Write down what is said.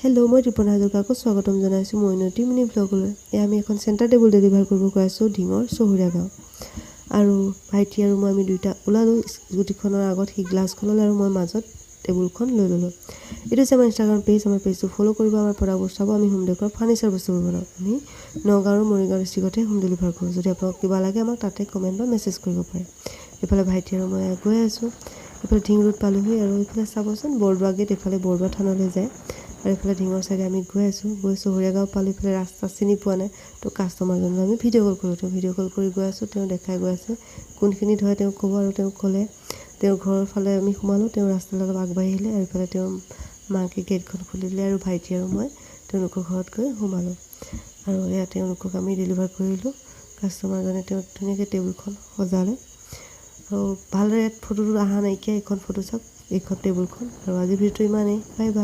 Hello' মই ৰিপনা হাজৰিকাকো স্বাগতম জনাইছোঁ মইনতি মিনি ব্লগলৈ। আমি এখন চেণ্টাৰ টেবুল ডেলিভাৰ কৰিব গৈ আছোঁ ঢিঙৰ চহৰীয়া গাঁও। আৰু ভাইটি আৰু মই আমি দুইটা ওলালোঁ স্কুটিখনৰ আগত, সি গ্লাছখন ল'লে আৰু মই মাজত টেবুলখন লৈ ল'লোঁ। এইটো হৈছে আমাৰ ইনষ্টাগ্ৰাম পেজ। আমাৰ পেজটো ফ'ল' কৰিব, আমাৰ প্ৰডাক্টবোৰ চাব। আমি হোম ডেকৰ ফাৰ্নিচাৰ বস্তুবোৰ বনাওঁ। আমি নগাঁও আৰু মৰিগাঁও ডিষ্ট্ৰিক্টতে হোম ডেলিভাৰ কৰোঁ। যদি আপোনাক কিবা লাগে আমাক তাতে কমেণ্ট বা মেছেজ কৰিব পাৰে। এইফালে ভাইটি আৰু মই গৈ আছোঁ। এইফালে ঢিং ৰোড পালোঁহি আৰু এইফালে চাবচোন বৰদোৱা গেট, এইফালে বৰদোৱা থানলৈ যায়। আৰু এইফালে ঢিঙৰ চাইডে আমি গৈ আছোঁ, গৈ চহৰীয়া গাঁও পালোঁ। এইফালে ৰাস্তা চিনি পোৱা নাই, তো কাষ্টমাৰজনলৈ আমি ভিডিঅ' কল কৰোঁ। তেওঁ ভিডিঅ' কল কৰি গৈ আছোঁ, তেওঁ দেখাই গৈ আছে কোনখিনিত হয় তেওঁক ক'ব। আৰু তেওঁক ক'লে তেওঁৰ ঘৰৰ ফালে আমি সোমালোঁ। তেওঁ ৰাস্তালৈ অলপ আগবাঢ়ি আহিলে আৰু এইফালে তেওঁৰ মাকে গেটখন খুলি দিলে আৰু ভাইটি আৰু মই তেওঁলোকৰ ঘৰত গৈ সোমালোঁ। আৰু এয়া তেওঁলোকক আমি ডেলিভাৰ কৰিলোঁ। কাষ্টমাৰজনে তেওঁ ধুনীয়াকৈ টেবুলখন সজালে আৰু ভালদৰে ইয়াত ফটোটো অহা নাইকিয়া। এইখন ফটো চাওক, এইখন টেবুলখন। আৰু আজিৰ ভিডিঅ'টো ইমানেই। Bye bye.